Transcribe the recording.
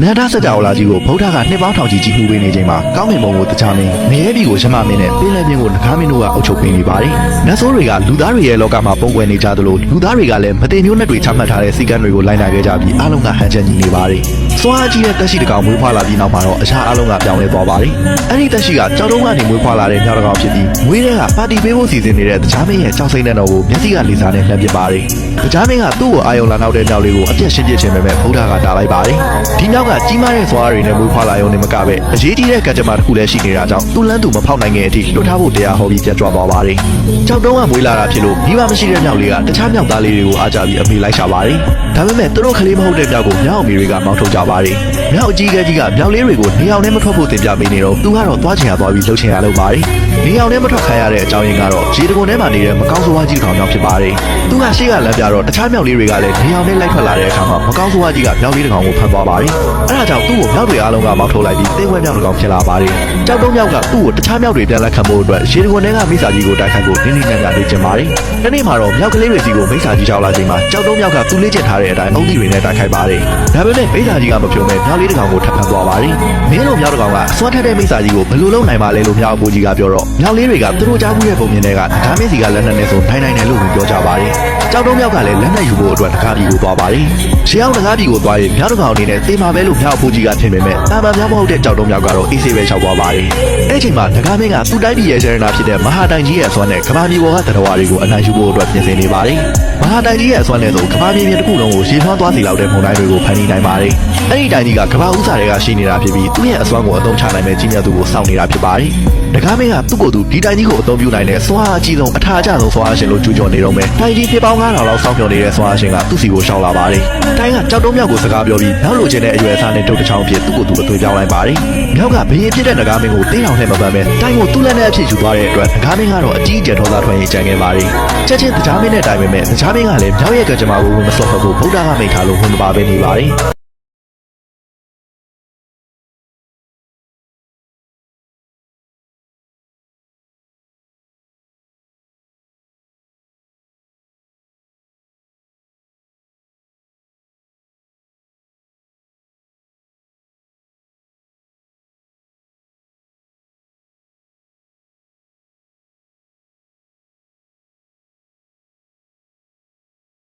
အနန္တစကြဝဠာကြီးကိုဗုဒ္ဓကနှစ်ပေါင်းထောင်ချီကြီးမှုပေးနေချိန်မှာကောင်းကင်ဘုံကိုတခြားမင်းနေရဲပြည်ကိုရမမင်းနဲ့ပင်လယ်ပြင်ကိုနဂါမင်းတို့ကအုပ်ချုပ်ပေးနေပါတယ်။နတ်ဆိုးတွေကလူသားတွေရဲ့လောကမှာပုံကွယ်နေကြသလိုလူသားတွေကလည်းမတင်မျိုးနဲ့တွေချမှတ်ထားတဲ့စည်းကမ်းတွေကိုလိုက်နာခဲ့ကြပြီးအားလုံးကဟန်ချက်ညီနေပါတယ်။စွာကြီးတဲ့တက်ရှိတကောင်မွေးဖွားလာပြီးနောက်မှာတော့အခြားအားလုံးကပြောင်းလဲသွားပါတယ်။အဲ့ဒီတက်ရှိကကြောက်တုံးကနေမွေးဖွားလာတဲ့ညောင်တကောင်ဖြစ်ပြီးမွေးတဲ့ကပါတီပေးဖို့စီစဉ်နေတဲ့တခြားမင်းရဲ့ကြောက်စိမ့်တဲ့တော်ကိုမျက်စိကလေးစားနဲ့လှမ်းပစ်ပါတယ်။တခြားမင်းကသူ့ကိုအာယုံလာနောက်တဲ့ညောင်လေးကိုအပြတ်ရှင်းပစ်ခြင်းပဲဗုဒ္ဓကတားလိုက်ပါတယ်။ဒီညောင်ကကြီးမားတဲ့စွာတွေနဲ့မွေးဖွားလာရုံနဲ့မကပဲအရေးကြီးတဲ့ကံကြမ္မာတစ်ခုလည်းရှိနေတာကြောင့်သူ့လန်းသူမဖောက်နိုင်တဲ့အထိလွတ်ထားဖို့တရားဟောပြီးပြတ်ကြွသွားပါတယ်။ကြောက်တုံးကမွေးလာတာဖြစ်လို့မိဘမရှိတဲ့ညောင်လေးကတခြားညောင်သားလေးတွေကိုအားကြပြီးအမေလိုက်ရှာပါတယ်။ဒါပေမဲ့သူတို့ကလေးမဟုတ်တဲ့ညောင်ကိုညောင်အမေတွေကမောင်းထုတ်ကြပါတယ်။ညောင်အကြီးကကြီးကညောင်လေးတွေကိုနေအောင်နဲ့မထွက်ဖို့တင်ပြပေးနေတော့သူကတော့သွားချင်ရသွားပြီးလှုပ်ချင်ရလုပ်ပါတယ်။နေအောင်နဲ့မထွက်ခိုင်းရတဲ့အကြောင်းရင်းကတော့ရေတကုံထဲမှာနေတဲ့မကောင်းဆိုးဝါးကြီးကောင်ကြောင့်ဖြစ်ပါတယ်။သူကရှေ့ကလမ်းပြတော့တခြားမြောင်လေးတွေကလည်းနေအောင်နဲ့လိုက်ထွက်လာတဲ့အခါမှာမကောင်းဆိုးဝါးကြီးကမြောင်လေးတစ်ကောင်ကိုဖမ်းသွားပါတယ်။အဲဒါကြောင့်သူ့ကိုမြောက်တွေအားလုံးကမောင်းထုတ်လိုက်ပြီးသိဝဲမြောင်တစ်ကောင်ဖြစ်လာပါတယ်။ကြောက်တုံးမြောက်ကသူ့ကိုတခြားမြောက်တွေပြန်လက်ခံဖို့အတွက်ရေတကုံထဲကမိစာကြီးကိုတိုက်ခိုက်ဖို့နင်းနေညံ့နေကြပါတယ်။ဒီနေ့မှာတော့မြောက်ကလေးတွေစီကိုမိစာကြီးချောက်လာချိန်မှာကြောက်တုံးမြောက်ကသူ့လေးကျင်ထားတဲ့အတိုင်းအုံးသီးတွေနဲ့တိုက်ခိုက်ပါတယ်။ဒါပေမဲ့မိစာကြီးကမပြုံးမဲ့မြောက်လေးတစ်ကောင်ကိုထပ်ဖမ်းသွားပါတယ်။မင်းတို့မြောက်တစ်ကောင်ကစွမ်းထက်တဲ့မိစာကြီးကိုဘယ်လိုလုပ်နိုင်ပါလဲလို့မြောက်အဖိုးကြီးကပြောတော့မြောက်လေးတွေကသူတို့ကြားမှုရဲ့ပုံမြင်တွေကဒါမင်းစီကလက်နက်နဲ့ဆိုနိုင်တယ်လို့ပြောကြပါတယ်။ကြောက်တုံးမြောက်ကလည်းလက်နက်ယူဖို့အတွက်တကားပြည်ကိုသွားပါတယ်။ရှေးအောင်တကားပြည်ကိုသွားရင်မြောက်တစ်ကောင်အနေနဲ့သေမှာပဲလို့မြောက်အဖိုးကြီးကထင်ပေမဲ့တာမန်မြောက်မဟုတ်တဲ့ကြောက်တုံးမြောက်ကတော့အေးဆေးပဲလျှောက်သွားပါတယ်။အဲ့ချိန်မှာတကားမင်းကသူ့တိုင်းပြည်ရဲ့ရှယ်ရနာဖြစ်တဲ့မဟာတိုင်ကြီးရဲ့အစွမ်းနဲ့ကဘာမြေပေါ်ကတရားဝါတွေကိုအနိုင်ယူဖို့အတွက်ပြင်ဆင်နေပါတယ်။မဟာတိုင်ကြီးရဲ့အစွမ်းနဲ့ဆိုကဘာမြေပြင်တစ်ခုလုံးကိုရေထွန်းသွားစီလောက်တဲ့မုန်တိုင်းတွေကိုဖန်တီးနိုင်ပါတယ်။အဲ့ဒီတိုင်ကြီးကကဘာဥစားတွေကရှိနေတာဖြစ်ပြီးသူ့ရဲ့အစွမ်းကိုအသုံးချနိုင်မဲ့ကြီးမြတ်သူကိုစောင့်နေတာဖြစ်ပါတယ်။တကားမင်းကသူ့ကိုယ်သူဒီတိုင်ကြီးကိုအသုံးပြုနိုင်တဲ့စွမ်းအားအကြီးဆုံးအထာအကျဆုံးစွမ်းအားရှင်လို့ကြွကြော်နေတော့မယ်။တိုင်ကြီးဖြစ်ပေါင်း9000လောက်စောင့်မျှော်နေတဲ့စွမ်းအားရှင်ကသူ့စီကိုရှောင်လာပါတယ်။တိုင်ကကြောက်တုံးမြောက်ကိုစကားပြောပြီးနောက်လိုချင်တဲ့အရွယ်အစားနဲ့တုတ်တစ်ချောင်းဖြစ်သူ့ကိုယ်သူအသွေးပြောင်းလိုက်ပါတယ်။မြောက်ကဘရင်ဖြစ်တဲ့တကားမင်းကိုတင်းအောင်လှည့်မပန်းပဲတိုင်ကိုသူ့လက်နဲ့အဖြစ်ယူသွားတဲ့အတွက်တကားမင်းကတော့အကြီးအကျယ်ဒေါသထွက်ရင်ကြံခဲ့ပါတယ်။ချက်ချင်းတကားမင်းနဲ့တိုင်ပေမဲ့တကားမင်းကလည်းမြောက်ရဲ့ကံကြမ္မာကိုဝင်မစော့ဖို့ဗုဒ္ဓကမိန့်ထားလို့ဝင်မပါပဲနေပါတယ်။